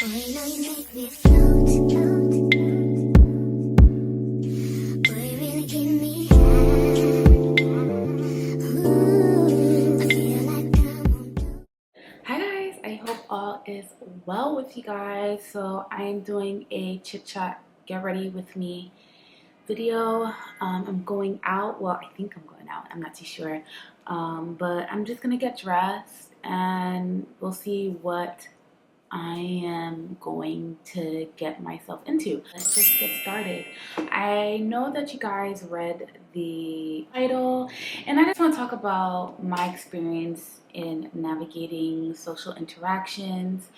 Hi guys, I hope all is well with you guys. So I am doing a chit chat get ready with me video. I'm going out. Well, I think I'm going out. I'm not too sure. But I'm just gonna get dressed and we'll see what I am going to get myself into. Let's just get started. I know that you guys read the title, and I just want to talk about my experience in navigating social interactions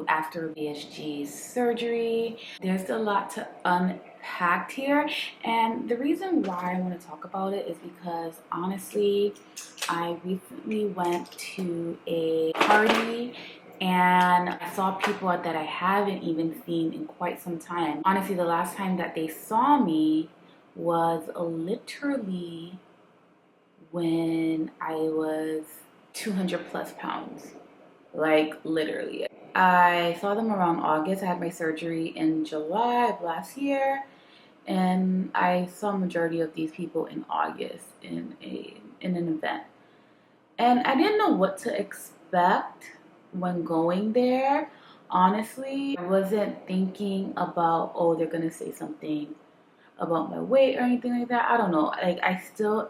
after BSG's surgery. There's a lot to unpack here, and the reason why I want to talk about it is because honestly, I recently went to a party and I saw people that I haven't even seen in quite some time. Honestly, the last time that they saw me was literally when I was 200 plus pounds. Like literally. I saw them around August. I had my surgery in July of last year, and I saw a majority of these people in August in an event. And I didn't know what to expect when going there. Honestly, I wasn't thinking about, oh, they're gonna say something about my weight or anything like that. I don't know. Like, I still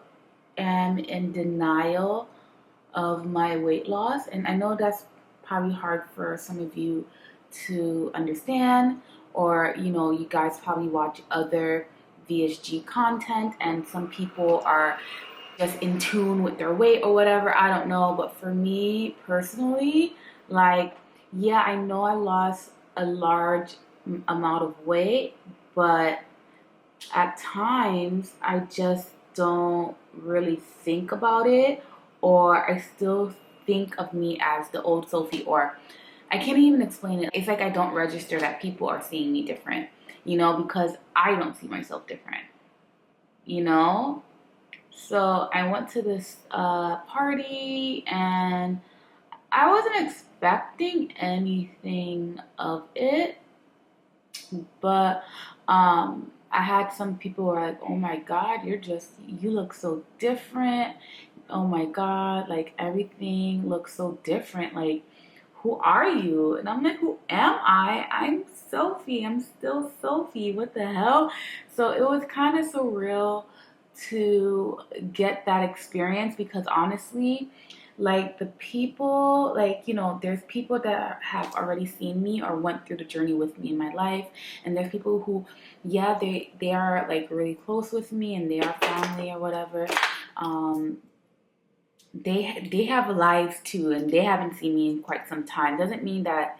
am in denial of my weight loss, and I know that's probably hard for some of you to understand, or you guys probably watch other VSG content and some people are just in tune with their weight or whatever. I don't know, but for me personally, like, yeah, I know I lost a large amount of weight, but at times I just don't really think about it, or I still think of me as the old Sophie, or I can't even explain it. It's like I don't register that people are seeing me different, because I don't see myself different, So I went to this party and I wasn't expecting anything of it, but I had some people who were like, oh my God, you look so different. Oh my God, like everything looks so different. Like, who are you? And I'm like, who am I? I'm Sophie. I'm still Sophie. What the hell? So it was kind of surreal to get that experience, because honestly, like, the people, like, there's people that have already seen me or went through the journey with me in my life, and there's people who, yeah, they are like really close with me and they are family or whatever. They have lives too, and they haven't seen me in quite some time. Doesn't mean that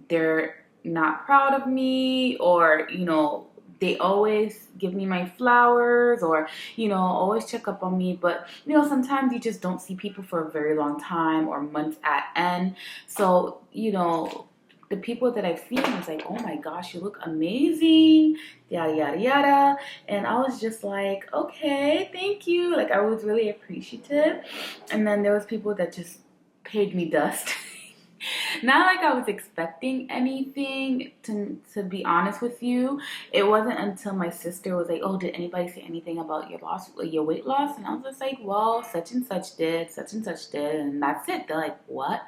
they're not proud of me, or they always give me my flowers, or always check up on me. But sometimes you just don't see people for a very long time or months at end. So the people that I've seen was like, oh my gosh, you look amazing, yada yada yada. And I was just like, okay, thank you. Like, I was really appreciative. And then there was people that just paid me dust. Not like I was expecting anything, to be honest with you. It wasn't until my sister was like, oh, did anybody say anything about your weight loss? And I was just like, well, such and such did, and that's it. They're like, what?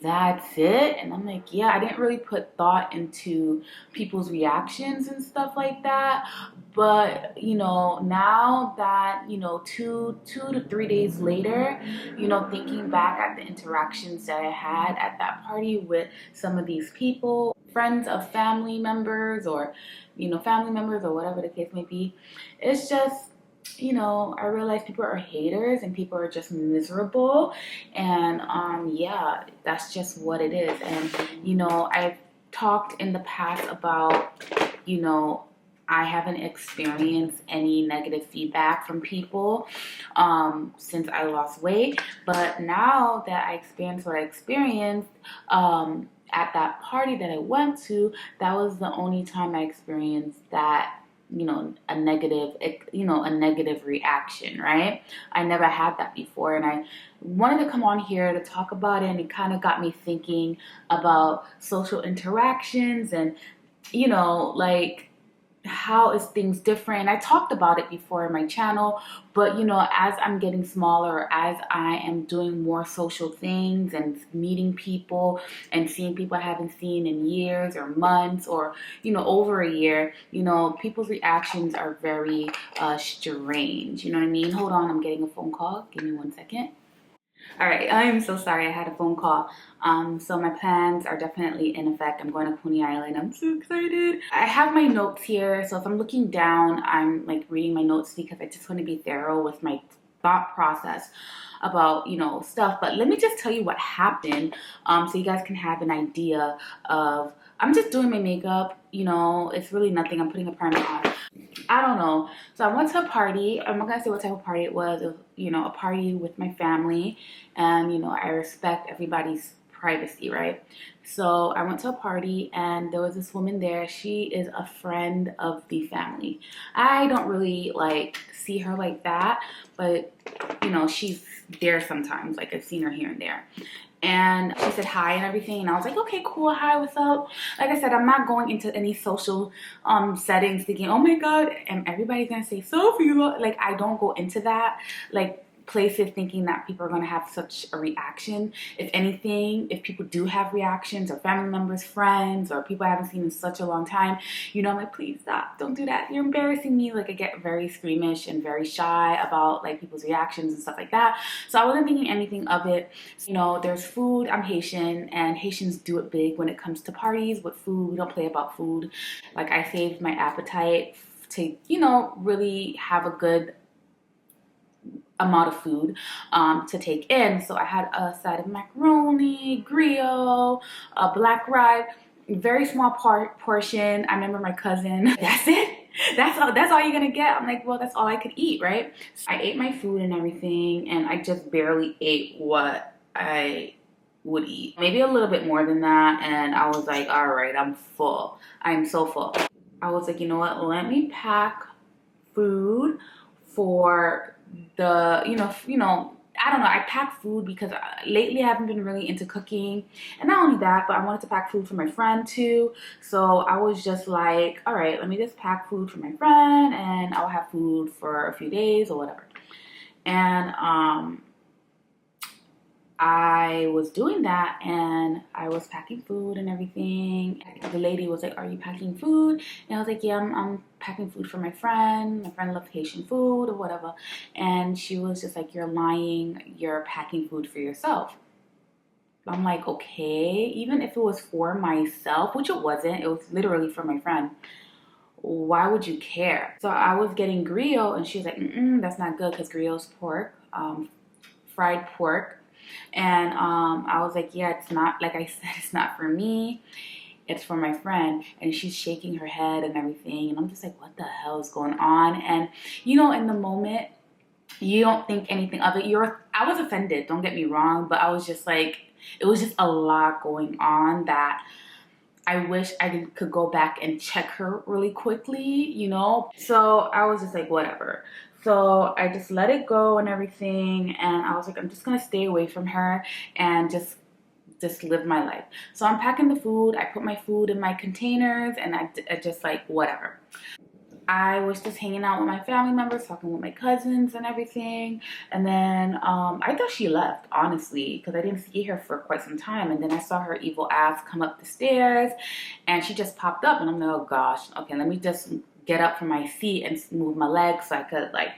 That's it? And I'm like, yeah, I didn't really put thought into people's reactions and stuff like that. But now that 2 to 3 days later, thinking back at the interactions that I had at that party with some of these people, friends of family members, or family members, or whatever the case may be, it's just, I realize people are haters and people are just miserable. And yeah, that's just what it is. And I've talked in the past about, I haven't experienced any negative feedback from people since I lost weight. But now that I experienced what I experienced at that party that I went to, that was the only time I experienced that a negative, a negative reaction, right? I never had that before, and I wanted to come on here to talk about it, and it kind of got me thinking about social interactions and, like, how is things different. I talked about it before in my channel, but as I'm getting smaller, as I am doing more social things and meeting people and seeing people I haven't seen in years or months or over a year, people's reactions are very strange. You know what I mean? Hold on, I'm getting a phone call. Give me 1 second. All right, I am so sorry. I had a phone call. So my plans are definitely in effect. I'm going to Coney Island. I'm so excited. I have my notes here. So if I'm looking down, I'm like reading my notes because I just want to be thorough with my thought process about, stuff. But let me just tell you what happened so you guys can have an idea of, I'm just doing my makeup. It's really nothing. I'm putting a primer on. I don't know. So I went to a party. I'm not gonna say what type of party it was. It was, a party with my family, and I respect everybody's privacy, right? So I went to a party, and there was this woman there. She is a friend of the family. I don't really like see her like that, but she's there sometimes. Like I've seen her here and there. And she said hi and everything, and I was like, okay, cool, hi, what's up? Like I said, I'm not going into any social settings thinking, oh my god, and everybody's gonna say Sophie. Like I don't go into that like places thinking that people are gonna have such a reaction. If anything, if people do have reactions, or family members, friends, or people I haven't seen in such a long time, I'm like, please stop, don't do that, you're embarrassing me. Like I get very squeamish and very shy about like people's reactions and stuff like that. So I wasn't thinking anything of it. There's food. I'm Haitian, and Haitians do it big when it comes to parties with food. We don't play about food. Like I saved my appetite to really have a good amount of food to take in. So I had a side of macaroni, griot, a black rice, very small portion. I remember my cousin, that's it? That's all you're gonna get? I'm like, well, that's all I could eat, right? So I ate my food and everything, and I just barely ate what I would eat. Maybe a little bit more than that, and I was like, all right, I'm full. I'm so full. I was like, you know what? Let me pack food for the, I don't know. I pack food because lately I haven't been really into cooking. And not only that, but I wanted to pack food for my friend too. So I was just like, all right, let me just pack food for my friend, and I'll have food for a few days or whatever. And I was doing that, and I was packing food and everything. The lady was like, are you packing food? And I was like, yeah, I'm packing food for my friend. My friend loves Haitian food or whatever. And she was just like, you're lying. You're packing food for yourself. I'm like, okay, even if it was for myself, which it wasn't, it was literally for my friend. Why would you care? So I was getting griot, and she was like, that's not good, because griot's pork, fried pork. And I was like, yeah, it's not, like I said, it's not for me, it's for my friend. And she's shaking her head and everything, and I'm just like, what the hell is going on? And in the moment, you don't think anything of it. I was offended, don't get me wrong, but I was just like, it was just a lot going on that I wish I could go back and check her really quickly, So I was just like, whatever. So I just let it go and everything, and I was like, I'm just gonna stay away from her and just live my life. So I'm packing the food. I put my food in my containers, and I just like, whatever. I was just hanging out with my family members, talking with my cousins and everything. And then I thought she left, honestly, because I didn't see her for quite some time. And then I saw her evil ass come up the stairs, and she just popped up. And I'm like, oh gosh, okay, let me just get up from my seat and move my legs so I could, like,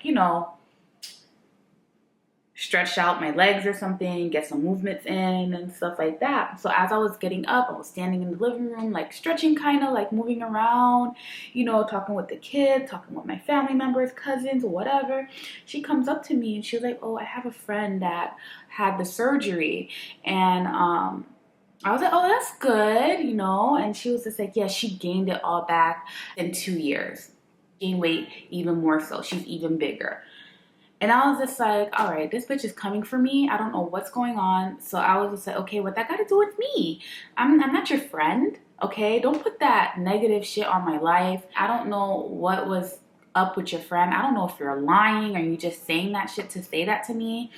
stretch out my legs or something, get some movements in and stuff like that. So as I was getting up, I was standing in the living room, like stretching, kind of like moving around, talking with the kids, talking with my family members, cousins, or whatever. She comes up to me, and she was like, oh, I have a friend that had the surgery. And I was like, oh, that's good, and she was just like, yeah, she gained it all back in 2 years. Gained weight even more so. She's even bigger. And I was just like, all right, this bitch is coming for me. I don't know what's going on. So I was just like, okay, what that got to do with me? I'm not your friend, okay? Don't put that negative shit on my life. I don't know what was up with your friend. I don't know if you're lying or you just saying that shit to say that to me.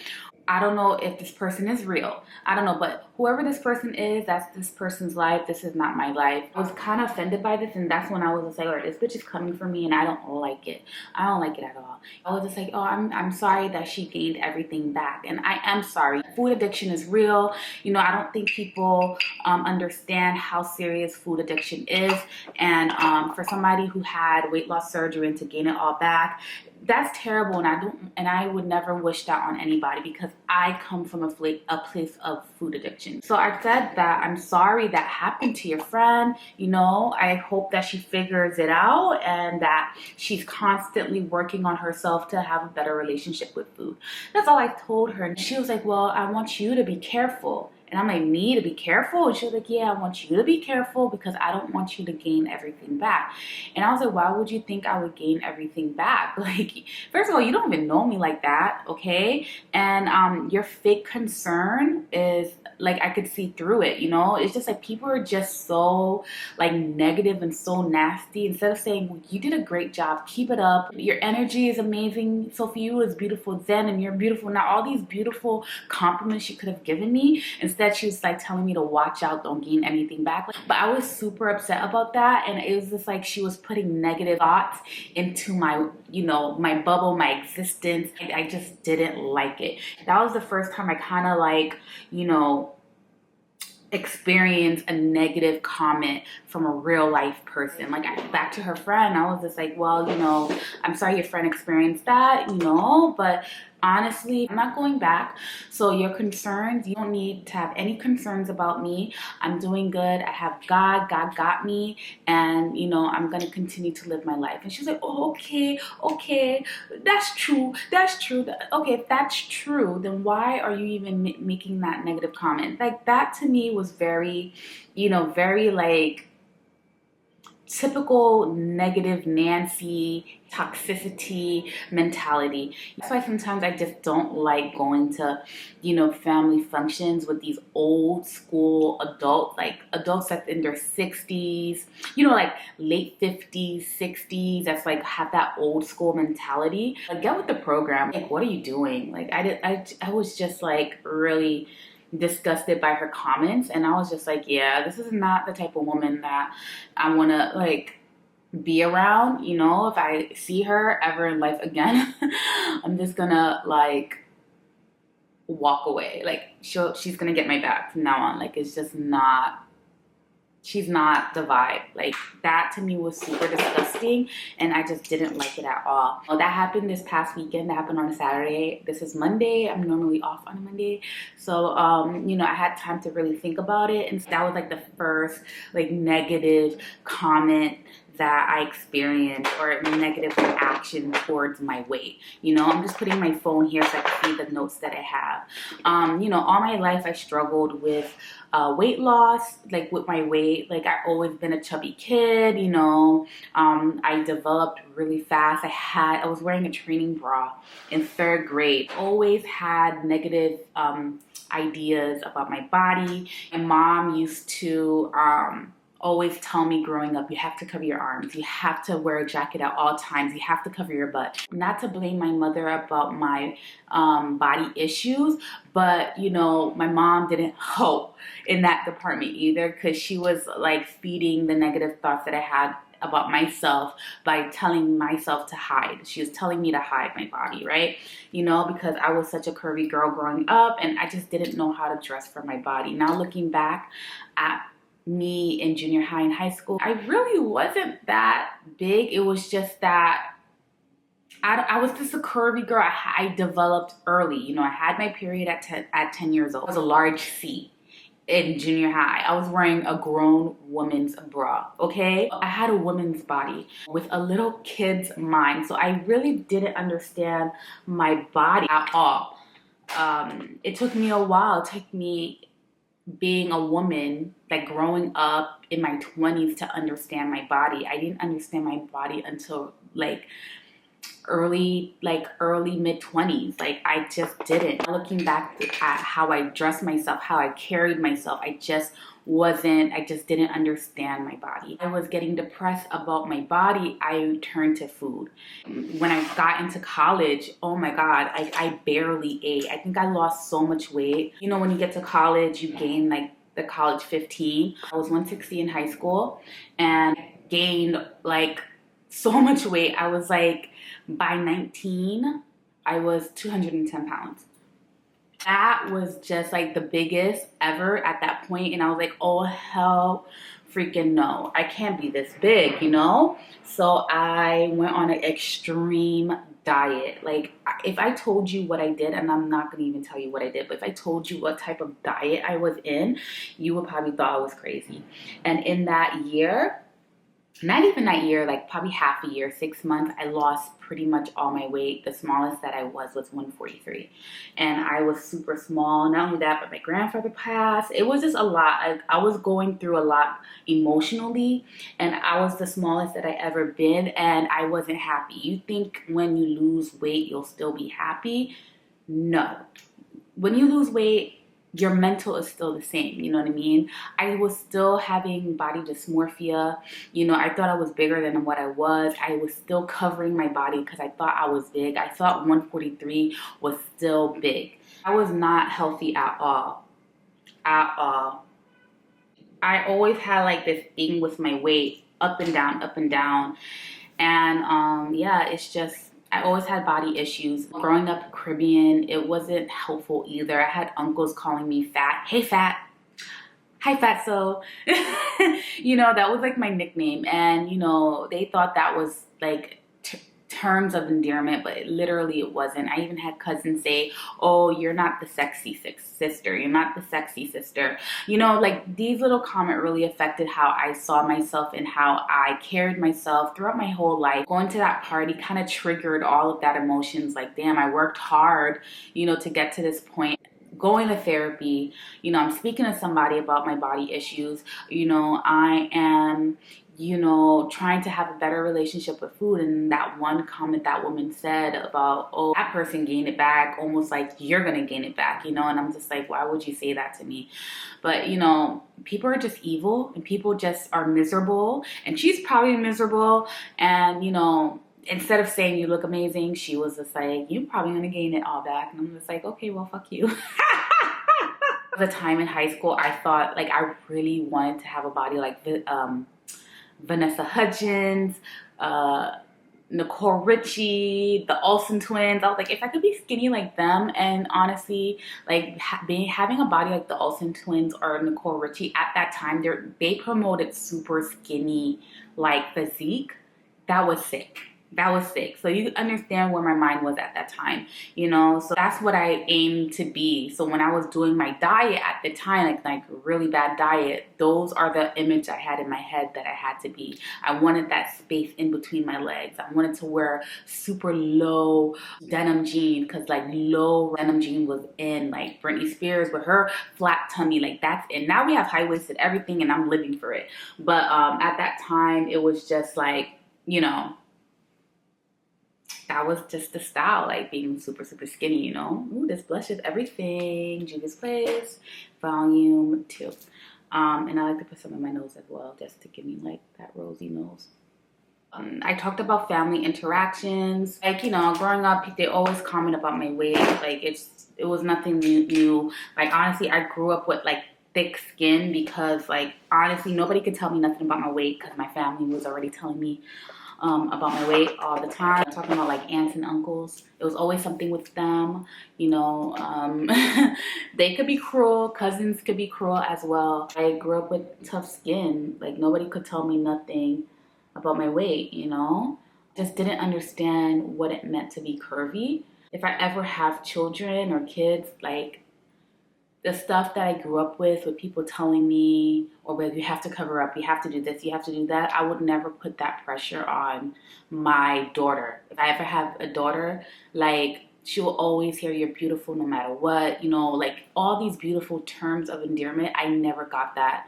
I don't know if this person is real. I don't know, but whoever this person is, that's this person's life. This is not my life. I was kind of offended by this, and that's when I was just like, all right, this bitch is coming for me, and I don't like it. I don't like it at all. I was just like, oh, I'm sorry that she gained everything back, and I am sorry. Food addiction is real. You know, I don't think people understand how serious food addiction is, and for somebody who had weight loss surgery and to gain it all back, that's terrible, and I would never wish that on anybody because I come from a place of food addiction. So I said that I'm sorry that happened to your friend. You know, I hope that she figures it out and that she's constantly working on herself to have a better relationship with food. That's all I told her. And she was like, well, I want you to be careful. And I'm like, me to be careful? And she was like, yeah, I want you to be careful because I don't want you to gain everything back. And I was like, why would you think I would gain everything back? Like, first of all, you don't even know me like that, okay? And your fake concern is like, I could see through it, you know? It's just like people are just so like negative and so nasty. Instead of saying, well, you did a great job, keep it up. Your energy is amazing. Sophie, you is beautiful then, and you're beautiful now. All these beautiful compliments she could have given me. Instead, she was like telling me to watch out, don't gain anything back. But I was super upset about that. And it was just like she was putting negative thoughts into my, you know, my bubble, my existence. I just didn't like it. That was the first time I kind of like, you know, experience a negative comment from a real life person. Like, back to her friend, I was just like, well, you know, I'm sorry your friend experienced that, you know, but honestly, I'm not going back. So your concerns, you don't need to have any concerns about me. I'm doing good. I have God. God got me. And, you know, I'm going to continue to live my life. And she's like, oh, okay. That's true. Okay, if that's true, then why are you even making that negative comment? Like, that to me was very, you know, very like typical negative Nancy toxicity mentality. That's why sometimes I just don't like going to, you know, family functions with these old school adults, like adults that's in their 60s, you know, like late 50s, 60s, that's like have that old school mentality. Like, get with the program. Like, what are you doing? Like, I was just like really disgusted by her comments, and I was just like, yeah, this is not the type of woman that I want to like be around. You know, if I see her ever in life again, I'm just gonna like walk away. Like, she's gonna get my back from now on. Like, it's just not, she's not the vibe. Like, that to me was super disgusting, and I just didn't like it at all. Well, that happened this past weekend. That happened on a Saturday. This is Monday. I'm normally off on a Monday. So, you know, I had time to really think about it. And that was like the first like negative comment that I experienced, or negative reaction towards my weight. You know, I'm just putting my phone here so I can see the notes that I have. You know, all my life I struggled with weight loss, like with my weight. Like, I've always been a chubby kid, you know. I developed really fast. I was wearing a training bra in 3rd grade. Always had negative ideas about my body. My mom used to always tell me growing up, you have to cover your arms, you have to wear a jacket at all times, you have to cover your butt. Not to blame my mother about my body issues, but you know, my mom didn't help in that department either, because she was like feeding the negative thoughts that I had about myself by telling myself to hide. She was telling me to hide my body, right? You know, because I was such a curvy girl growing up, and I just didn't know how to dress for my body. Now looking back at me in junior high and high school, I really wasn't that big. It was just that I was just a curvy girl. I developed early. You know, I had my period at 10 years old. I was a large C in junior high. I was wearing a grown woman's bra, okay? I had a woman's body with a little kid's mind. So I really didn't understand my body at all. It took me a while. It took me being a woman, like growing up in my 20s, to understand my body. I didn't understand my body until like early mid-20s. Like, I just didn't. Looking back at how I dressed myself, how I carried myself, I just didn't understand my body. I was getting depressed about my body. I turned to food. When I got into college, oh my God, I barely ate. I think I lost so much weight. You know, when you get to college, you gain like the college 15. I was 160 in high school and gained like so much weight. I was like, by 19, I was 210 pounds. That was just like the biggest ever at that point, and I was like, oh hell freaking no, I can't be this big, you know? So I went on an extreme diet. Like, if I told you what I did, and I'm not gonna even tell you what I did, but if I told you what type of diet I was in, you would probably thought I was crazy. And in that year, not even that year, like probably half a year, 6 months, I lost pretty much all my weight. The smallest that I was 143. And I was super small. Not only that, but my grandfather passed. It was just a lot. I was going through a lot emotionally, and I was the smallest that I ever been, and I wasn't happy. You think when you lose weight, you'll still be happy? No. When you lose weight, your mental is still the same, you know what I mean? I was still having body dysmorphia. You know, I thought I was bigger than what I was. I was still covering my body because I thought I was big. I thought 143 was still big. I was not healthy at all. At all. I always had like this thing with my weight, up and down, up and down. And yeah, it's just, I always had body issues. Growing up Caribbean, it wasn't helpful either. I had uncles calling me fat. Hey, fat. Hi, fatso. You know, that was like my nickname. And, you know, they thought that was like terms of endearment, but literally it wasn't. I even had cousins say, oh, you're not the sexy sister. You're not the sexy sister. You know, like these little comments really affected how I saw myself and how I carried myself throughout my whole life. Going to that party kind of triggered all of that emotions. Like, damn, I worked hard, you know, to get to this point. Going to therapy, you know, I'm speaking to somebody about my body issues. You know, I am, you know, trying to have a better relationship with food. And that one comment that woman said about, oh, that person gained it back, almost like you're gonna gain it back, you know? And I'm just like, why would you say that to me? But, you know, people are just evil, and people just are miserable, and she's probably miserable. And, you know, instead of saying you look amazing, she was just like, you're probably gonna gain it all back. And I'm just like, okay, well, fuck you. The time in high school, I thought, like, I really wanted to have a body like Vanessa Hudgens, Nicole Richie, the Olsen twins. I was like, if I could be skinny like them, and honestly, like having a body like the Olsen twins or Nicole Richie at that time, they promoted super skinny like physique. That was sick. That was sick. So you understand where my mind was at that time, you know? So that's what I aimed to be. So when I was doing my diet at the time, like really bad diet, those are the image I had in my head that I had to be. I wanted that space in between my legs. I wanted to wear super low denim jeans, because like low denim jean was in, like Britney Spears with her flat tummy, like that's in. Now we have high-waisted everything, and I'm living for it. But at that time, it was just like, you know, that was just the style, like being super, super skinny, you know? Ooh, this blush is everything. Juvia's Place, Volume 2. And I like to put some in my nose as well, just to give me like that rosy nose. I talked about family interactions. Like, you know, growing up, they always comment about my weight. Like, it was nothing new. Like, honestly, I grew up with like thick skin because, like, honestly, nobody could tell me nothing about my weight because my family was already telling me about my weight all the time. I'm talking about like aunts and uncles. It was always something with them, you know. They could be cruel. Cousins could be cruel as well. I grew up with tough skin. Like, nobody could tell me nothing about my weight, you know. Just didn't understand what it meant to be curvy. If I ever have children or kids, like, the stuff that I grew up with people telling me, or whether you have to cover up, you have to do this, you have to do that, I would never put that pressure on my daughter. If I ever have a daughter, like, she will always hear you're beautiful no matter what, you know, like all these beautiful terms of endearment. I never got that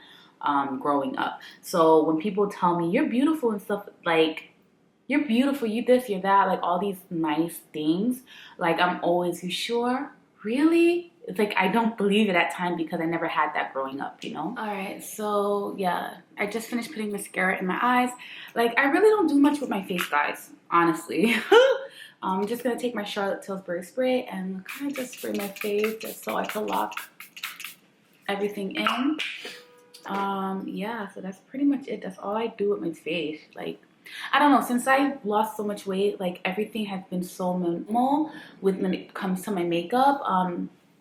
growing up. So when people tell me you're beautiful and stuff, like, you're beautiful, you this, you're that, like all these nice things. Like I'm always, you sure? Really? It's like I don't believe it at times because I never had that growing up, you know? Alright, so yeah, I just finished putting mascara in my eyes. Like I really don't do much with my face, guys, honestly. I'm just gonna take my Charlotte Tilbury spray and kind of just spray my face just so I can lock everything in. Yeah, so that's pretty much it. That's all I do with my face. Like, I don't know, since I lost so much weight, like everything has been so minimal when it comes to my makeup.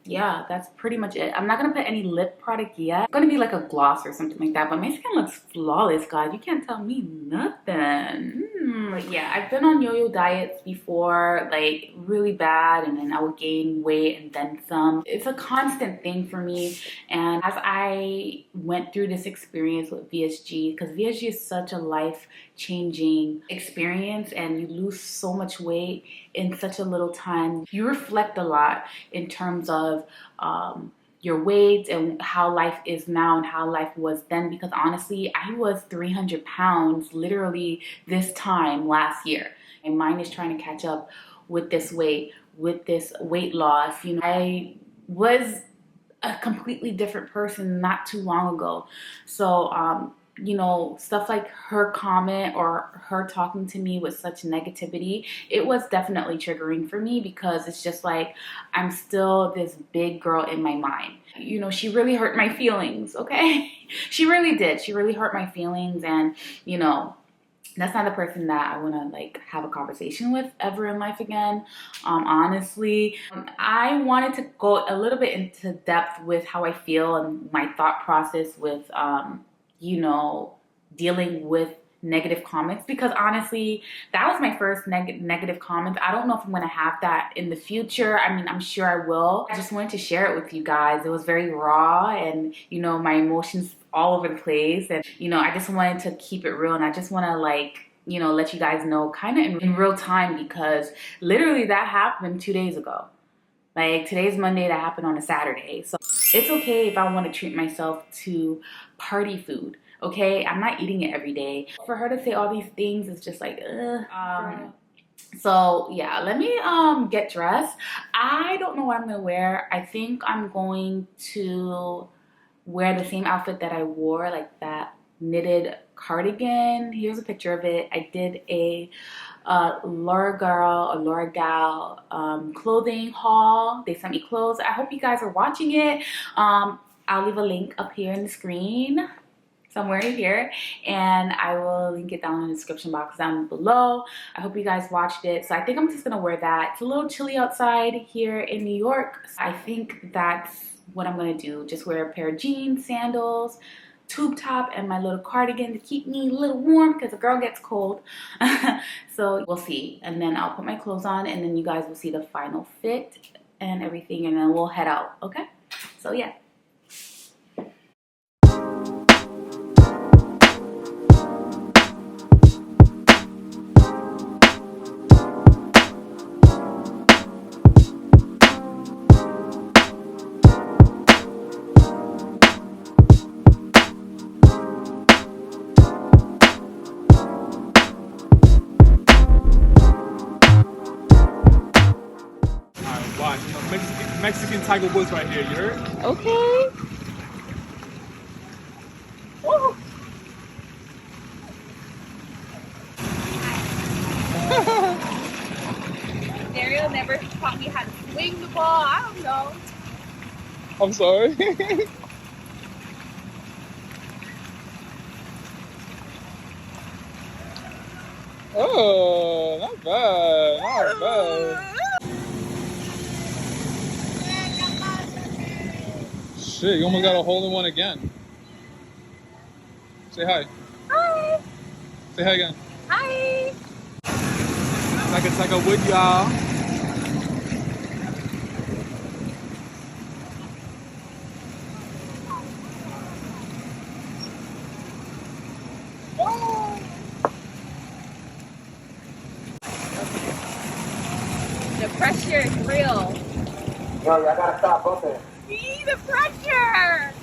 Yeah, that's pretty much it. I'm not gonna put any lip product yet. It's gonna be like a gloss or something like that, but my skin looks flawless, guys. You can't tell me nothing. But yeah, I've been on yo-yo diets before, like really bad, and then I would gain weight and then some. It's a constant thing for me, and as I went through this experience with VSG, because VSG is such a life-changing experience, and you lose so much weight in such a little time. You reflect a lot in terms of your weight and how life is now and how life was then, because honestly I was 300 pounds literally this time last year. My mind is trying to catch up with this weight loss. You know, I was a completely different person not too long ago. So you know, stuff like her comment or her talking to me with such negativity, it was definitely triggering for me, because it's just like I'm still this big girl in my mind. You know, she really hurt my feelings, okay? She really did. She really hurt my feelings, and you know, that's not a person that I want to like have a conversation with ever in life again. Honestly, I wanted to go a little bit into depth with how I feel and my thought process with you know, dealing with negative comments, because honestly that was my first negative comment. I don't know if I'm gonna have that in the future. I mean, I'm sure I will. I just wanted to share it with you guys. It was very raw, and you know, my emotions all over the place, and you know, I just wanted to keep it real, and I just want to like, you know, let you guys know kind of in real time, because literally that happened 2 days ago. Like today's Monday, that happened on a Saturday. So it's okay if I want to treat myself to party food, okay? I'm not eating it every day. For her to say all these things is just like, so yeah, let me get dressed. I don't know what I'm gonna wear. I think I'm going to wear the same outfit that I wore, like that knitted cardigan. Here's a picture of it. I did a L'Oreal clothing haul. They sent me clothes. I hope you guys are watching it. I'll leave a link up here in the screen, somewhere here, and I will link it down in the description box down below. I hope you guys watched it. So I think I'm just gonna wear that. It's a little chilly outside here in New York, so I think that's what I'm gonna do. Just wear a pair of jeans, sandals, tube top, and my little cardigan to keep me a little warm, because a girl gets cold. So we'll see, and then I'll put my clothes on, and then you guys will see the final fit and everything, and then we'll head out. Okay, so yeah. Watch, you know, Mexican Tiger Woods right here, you heard? Okay. Woo. Dario never taught me how to swing the ball. I don't know. I'm sorry. Oh, not bad, not bad. Shit, you almost got a hole in one again. Say hi. Hi. Say hi again. Hi. Like a wood, y'all. The pressure is real. Yo, y'all gotta stop bumping. See the pressure.